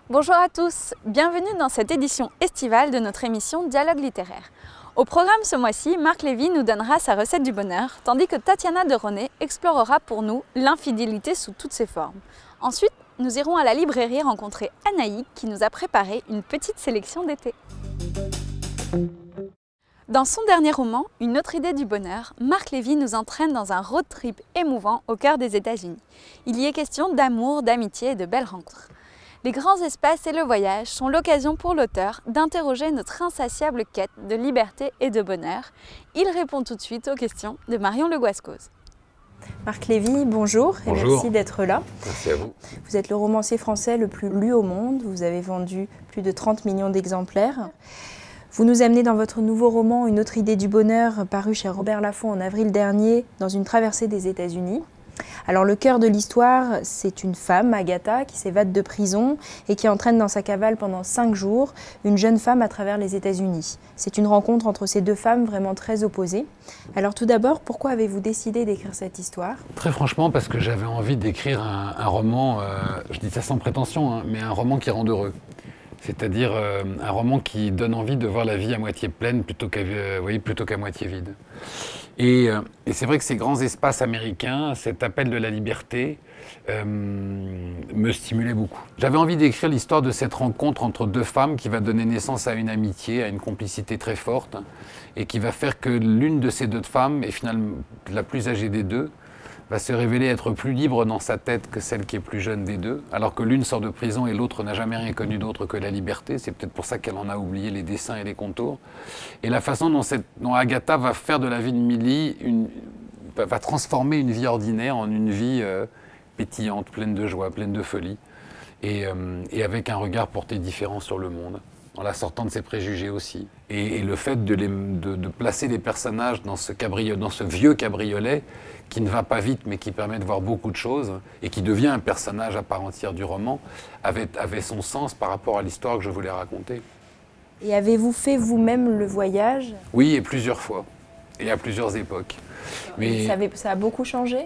Bonjour à tous, bienvenue dans cette édition estivale de notre émission Dialogue littéraire. Au programme ce mois-ci, Marc Lévy nous donnera sa recette du bonheur, tandis que Tatiana de René explorera pour nous l'infidélité sous toutes ses formes. Ensuite, nous irons à la librairie rencontrer Anaïk qui nous a préparé une petite sélection d'été. Dans son dernier roman, Une autre idée du bonheur, Marc Lévy nous entraîne dans un road trip émouvant au cœur des États-Unis. Il y est question d'amour, d'amitié et de belles rencontres. Les grands espaces et le voyage sont l'occasion pour l'auteur d'interroger notre insatiable quête de liberté et de bonheur. Il répond tout de suite aux questions de Marion Le Guascos. Marc Lévy, bonjour et merci d'être là. Merci à vous. Vous êtes le romancier français le plus lu au monde. Vous avez vendu plus de 30 millions d'exemplaires. Vous nous amenez dans votre nouveau roman Une autre idée du bonheur, paru chez Robert Laffont en avril dernier, dans une traversée des États-Unis. Alors le cœur de l'histoire, c'est une femme, Agatha, qui s'évade de prison et qui entraîne dans sa cavale pendant 5 jours une jeune femme à travers les États-Unis. C'est une rencontre entre ces deux femmes vraiment très opposées. Alors tout d'abord, pourquoi avez-vous décidé d'écrire cette histoire ? Très franchement, parce que j'avais envie d'écrire un roman, je dis ça sans prétention, hein, mais un roman qui rende heureux. C'est-à-dire un roman qui donne envie de voir la vie à moitié pleine plutôt qu'à moitié vide. Et c'est vrai que ces grands espaces américains, cet appel de la liberté, me stimulait beaucoup. J'avais envie d'écrire l'histoire de cette rencontre entre deux femmes qui va donner naissance à une amitié, à une complicité très forte, et qui va faire que l'une de ces deux femmes, et finalement la plus âgée des deux, va se révéler être plus libre dans sa tête que celle qui est plus jeune des deux, alors que l'une sort de prison et l'autre n'a jamais rien connu d'autre que la liberté. C'est peut-être pour ça qu'elle en a oublié les dessins et les contours. Et la façon dont Agatha va faire de la vie de Millie, va transformer une vie ordinaire en une vie pétillante, pleine de joie, pleine de folie, et avec un regard porté différent sur le monde, en la sortant de ses préjugés aussi. Et le fait de placer les personnages dans ce vieux cabriolet, qui ne va pas vite mais qui permet de voir beaucoup de choses et qui devient un personnage à part entière du roman, avait son sens par rapport à l'histoire que je voulais raconter. Et avez-vous fait vous-même le voyage ? Oui, et plusieurs fois, et à plusieurs époques. Mais ça a beaucoup changé ?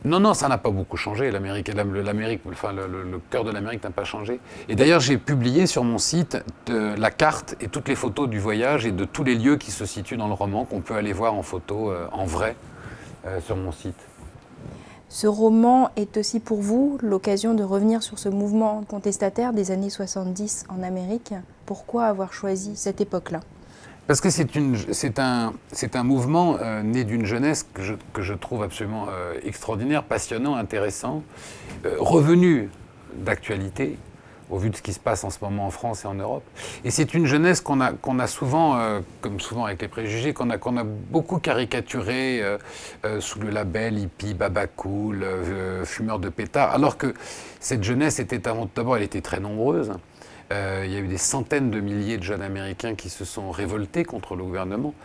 Non, ça n'a pas beaucoup changé. Le cœur de l'Amérique n'a pas changé. Et d'ailleurs, j'ai publié sur mon site la carte et toutes les photos du voyage et de tous les lieux qui se situent dans le roman, qu'on peut aller voir en photo, en vrai, sur mon site. Ce roman est aussi pour vous l'occasion de revenir sur ce mouvement contestataire des années 70 en Amérique. Pourquoi avoir choisi cette époque-là ? Parce que c'est un mouvement né d'une jeunesse que je trouve absolument extraordinaire, passionnant, intéressant, revenu d'actualité, au vu de ce qui se passe en ce moment en France et en Europe. Et c'est une jeunesse qu'on a souvent, comme souvent avec les préjugés, qu'on a beaucoup caricaturé sous le label hippie, baba cool, fumeur de pétard, alors que cette jeunesse était d'abord, elle était très nombreuse. Il y a eu des centaines de milliers de jeunes Américains qui se sont révoltés contre le gouvernement.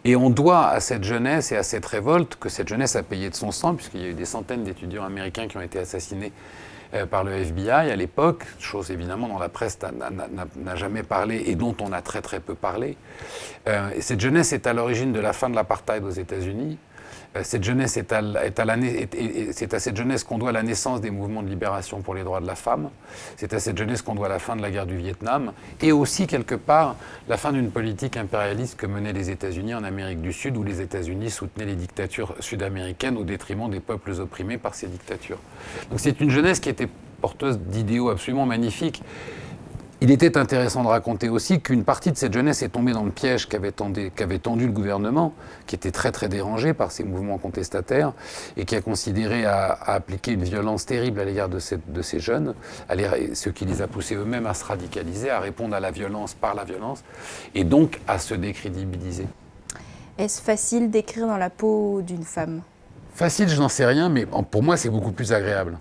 Et on doit à cette jeunesse et à cette révolte, que cette jeunesse a payé de son sang, puisqu'il y a eu des centaines d'étudiants américains qui ont été assassinés par le FBI à l'époque, chose évidemment dont la presse n'a jamais parlé et dont on a très très peu parlé. Et cette jeunesse est à l'origine de la fin de l'apartheid aux États-Unis. Cette jeunesse c'est à cette jeunesse qu'on doit la naissance des mouvements de libération pour les droits de la femme. C'est à cette jeunesse qu'on doit la fin de la guerre du Vietnam et aussi quelque part la fin d'une politique impérialiste que menaient les États-Unis en Amérique du Sud, où les États-Unis soutenaient les dictatures sud-américaines au détriment des peuples opprimés par ces dictatures. Donc c'est une jeunesse qui était porteuse d'idéaux absolument magnifiques. Il était intéressant de raconter aussi qu'une partie de cette jeunesse est tombée dans le piège qu'avait tendu le gouvernement, qui était très très dérangé par ces mouvements contestataires et qui a considéré à appliquer une violence terrible à l'égard de ces jeunes, ce qui les a poussés eux-mêmes à se radicaliser, à répondre à la violence par la violence et donc à se décrédibiliser. Est-ce facile d'écrire dans la peau d'une femme ? Facile, je n'en sais rien, mais pour moi c'est beaucoup plus agréable.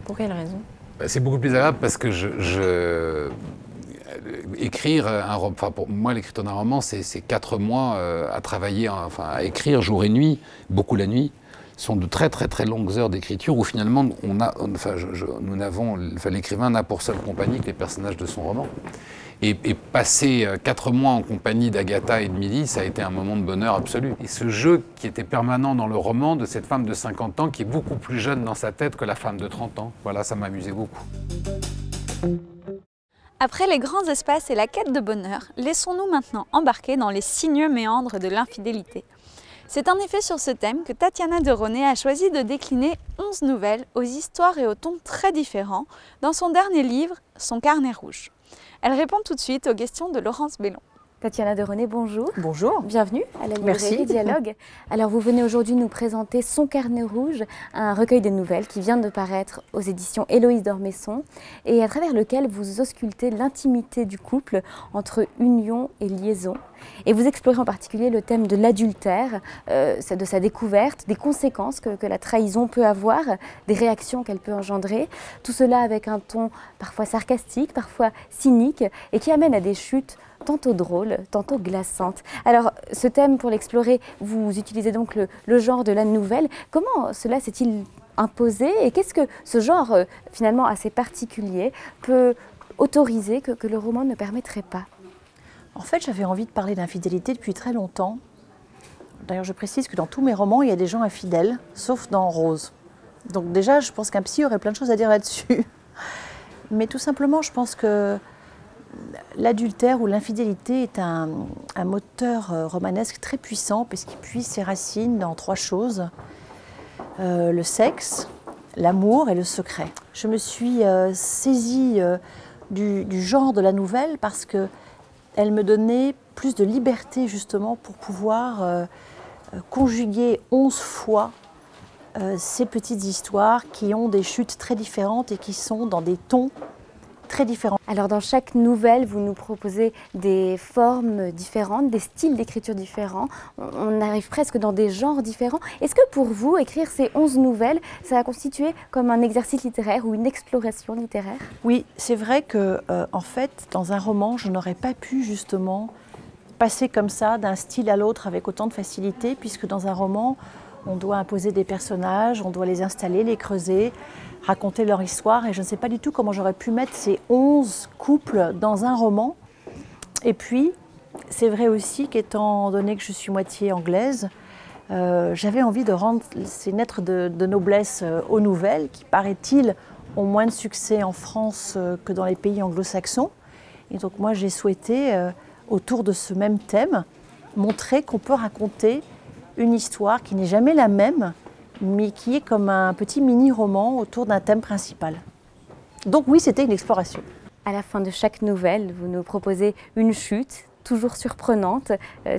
Pour quelle raison ? C'est beaucoup plus agréable parce que écrire un roman, enfin pour moi l'écriture d'un roman c'est 4 mois à travailler, à écrire jour et nuit, beaucoup la nuit, sont de très très très longues heures d'écriture où finalement l'écrivain n'a pour seule compagnie que les personnages de son roman. Et passer 4 mois en compagnie d'Agatha et de Milly, ça a été un moment de bonheur absolu. Et ce jeu qui était permanent dans le roman de cette femme de 50 ans qui est beaucoup plus jeune dans sa tête que la femme de 30 ans, voilà, ça m'amusait beaucoup. Après les grands espaces et la quête de bonheur, laissons-nous maintenant embarquer dans les sinueux méandres de l'infidélité. C'est en effet sur ce thème que Tatiana de Roné a choisi de décliner 11 nouvelles aux histoires et aux tons très différents dans son dernier livre, Son carnet rouge. Elle répond tout de suite aux questions de Laurence Bellon. Tatiana de Roné, bonjour. Bonjour. Bienvenue à la librairie Merci. Dialogue. Alors vous venez aujourd'hui nous présenter Son carnet rouge, un recueil de nouvelles qui vient de paraître aux éditions Héloïse d'Ormesson et à travers lequel vous auscultez l'intimité du couple entre union et liaison. Et vous explorez en particulier le thème de l'adultère, de sa découverte, des conséquences que la trahison peut avoir, des réactions qu'elle peut engendrer. Tout cela avec un ton parfois sarcastique, parfois cynique et qui amène à des chutes tantôt drôles, tantôt glaçantes. Alors, ce thème, pour l'explorer, vous utilisez donc le genre de la nouvelle. Comment cela s'est-il imposé et qu'est-ce que ce genre, finalement assez particulier, peut autoriser que le roman ne permettrait pas? En fait, j'avais envie de parler d'infidélité depuis très longtemps. D'ailleurs, je précise que dans tous mes romans, il y a des gens infidèles, sauf dans Rose. Donc déjà, je pense qu'un psy aurait plein de choses à dire là-dessus. Mais tout simplement, je pense que l'adultère ou l'infidélité est un moteur romanesque très puissant parce qu'il puise ses racines dans 3 choses. Le sexe, l'amour et le secret. Je me suis saisie du genre de la nouvelle parce qu'elle me donnait plus de liberté justement pour pouvoir conjuguer 11 fois ces petites histoires qui ont des chutes très différentes et qui sont dans des tons très différents. Alors dans chaque nouvelle, vous nous proposez des formes différentes, des styles d'écriture différents. On arrive presque dans des genres différents. Est-ce que pour vous, écrire ces 11 nouvelles, ça a constitué comme un exercice littéraire ou une exploration littéraire? Oui, c'est vrai que en fait, dans un roman, je n'aurais pas pu justement passer comme ça d'un style à l'autre avec autant de facilité, puisque dans un roman, on doit imposer des personnages, on doit les installer, les creuser, raconter leur histoire. Et je ne sais pas du tout comment j'aurais pu mettre ces 11 couples dans un roman. Et puis, c'est vrai aussi qu'étant donné que je suis moitié anglaise, j'avais envie de rendre ces lettres de noblesse aux nouvelles, qui, paraît-il, ont moins de succès en France que dans les pays anglo-saxons. Et donc moi, j'ai souhaité, autour de ce même thème, montrer qu'on peut raconter une histoire qui n'est jamais la même, mais qui est comme un petit mini-roman autour d'un thème principal. Donc oui, c'était une exploration. À la fin de chaque nouvelle, vous nous proposez une chute, toujours surprenante,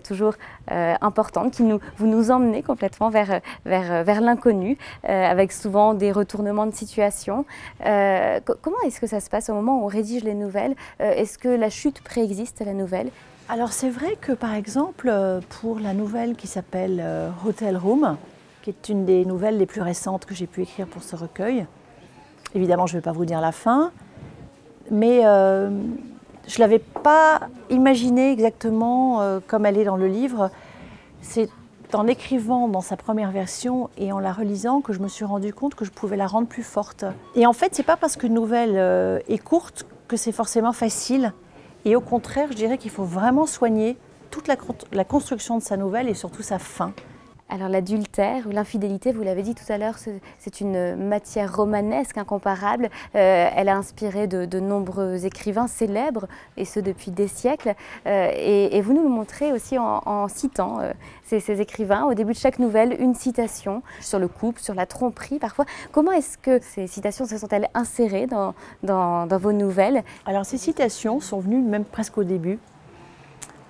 toujours importante, vous nous emmenez complètement vers l'inconnu, avec souvent des retournements de situation. Comment est-ce que ça se passe au moment où on rédige les nouvelles? Est-ce que la chute préexiste à la nouvelle? Alors c'est vrai que par exemple, pour la nouvelle qui s'appelle Hotel Room, qui est une des nouvelles les plus récentes que j'ai pu écrire pour ce recueil, évidemment je ne vais pas vous dire la fin, mais je ne l'avais pas imaginée exactement comme elle est dans le livre. C'est en l'écrivant dans sa première version et en la relisant que je me suis rendu compte que je pouvais la rendre plus forte. Et en fait, ce n'est pas parce qu'une nouvelle est courte que c'est forcément facile. Et au contraire, je dirais qu'il faut vraiment soigner toute la construction de sa nouvelle et surtout sa fin. Alors l'adultère ou l'infidélité, vous l'avez dit tout à l'heure, c'est une matière romanesque incomparable. Elle a inspiré de nombreux écrivains célèbres, et ce depuis des siècles. Et vous nous le montrez aussi en citant ces écrivains. Au début de chaque nouvelle, une citation sur le couple, sur la tromperie parfois. Comment est-ce que ces citations se sont-elles insérées dans vos nouvelles? Alors ces citations sont venues même presque au début.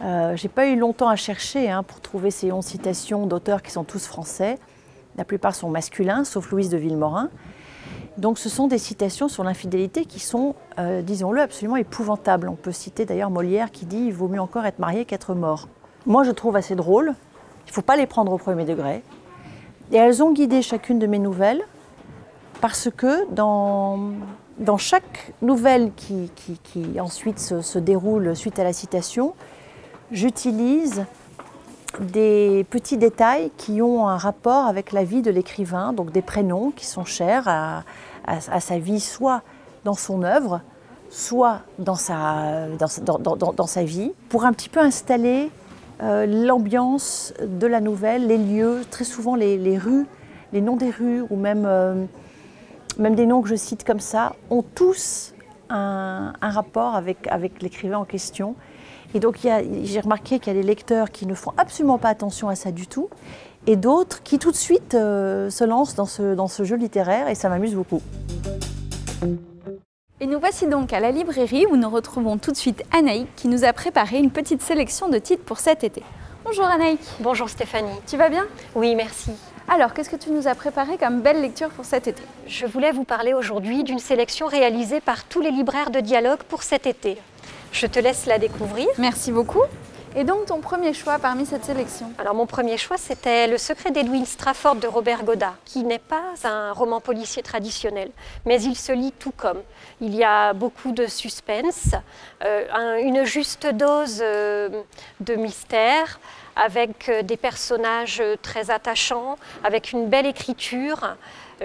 Je n'ai pas eu longtemps à chercher pour trouver ces 11 citations d'auteurs qui sont tous français. La plupart sont masculins, sauf Louise de Villemorin. Donc ce sont des citations sur l'infidélité qui sont, disons-le, absolument épouvantables. On peut citer d'ailleurs Molière qui dit « il vaut mieux encore être marié qu'être mort ». Moi je trouve assez drôle, il ne faut pas les prendre au premier degré. Et elles ont guidé chacune de mes nouvelles parce que dans chaque nouvelle qui ensuite se déroule suite à la citation, j'utilise des petits détails qui ont un rapport avec la vie de l'écrivain, donc des prénoms qui sont chers à sa vie, soit dans son œuvre, soit dans sa vie, pour un petit peu installer l'ambiance de la nouvelle, les lieux, très souvent les rues, les noms des rues, ou même des noms que je cite comme ça, ont tous un rapport avec l'écrivain en question. Et donc j'ai remarqué qu'il y a des lecteurs qui ne font absolument pas attention à ça du tout, et d'autres qui tout de suite se lancent dans ce jeu littéraire, et ça m'amuse beaucoup. Et nous voici donc à la librairie où nous retrouvons tout de suite Anaïk qui nous a préparé une petite sélection de titres pour cet été. Bonjour Anaïk. Bonjour Stéphanie. Tu vas bien? Oui, merci. Alors, qu'est-ce que tu nous as préparé comme belle lecture pour cet été? Je voulais vous parler aujourd'hui d'une sélection réalisée par tous les libraires de dialogue pour cet été. Je te laisse la découvrir. Merci beaucoup. Et donc ton premier choix parmi cette sélection? Alors mon premier choix, c'était Le secret d'Edwin Strafford de Robert Goddard, qui n'est pas un roman policier traditionnel, mais il se lit tout comme. Il y a beaucoup de suspense, une juste dose de mystère, avec des personnages très attachants, avec une belle écriture.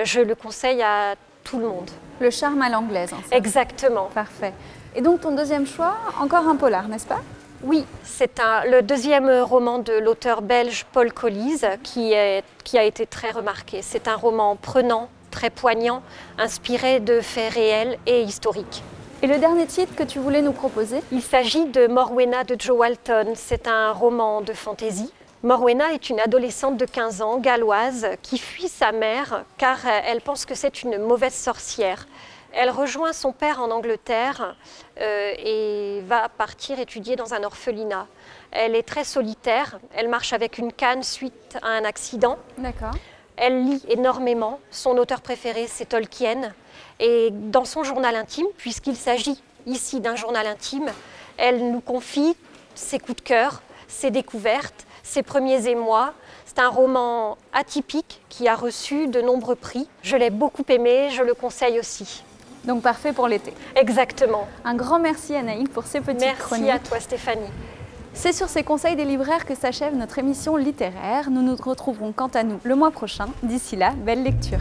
Je le conseille à tout le monde. Le charme à l'anglaise, en fait. Exactement. Parfait. Et donc ton deuxième choix, encore un polar, n'est-ce pas? Oui, c'est le deuxième roman de l'auteur belge Paul Collies qui a été très remarqué. C'est un roman prenant, très poignant, inspiré de faits réels et historiques. Et le dernier titre que tu voulais nous proposer? Il s'agit de Morwenna de Jo Walton. C'est un roman de fantaisie. Morwenna est une adolescente de 15 ans, galloise, qui fuit sa mère car elle pense que c'est une mauvaise sorcière. Elle rejoint son père en Angleterre et va partir étudier dans un orphelinat. Elle est très solitaire, elle marche avec une canne suite à un accident. D'accord. Elle lit énormément, son auteur préféré c'est Tolkien. Et dans son journal intime, puisqu'il s'agit ici d'un journal intime, elle nous confie ses coups de cœur, ses découvertes, ses premiers émois. C'est un roman atypique qui a reçu de nombreux prix. Je l'ai beaucoup aimé, je le conseille aussi. Donc parfait pour l'été. Exactement. Un grand merci Anaïk pour ces petites chroniques. Merci à toi Stéphanie. C'est sur ces conseils des libraires que s'achève notre émission littéraire. Nous nous retrouverons quant à nous le mois prochain. D'ici là, belle lecture.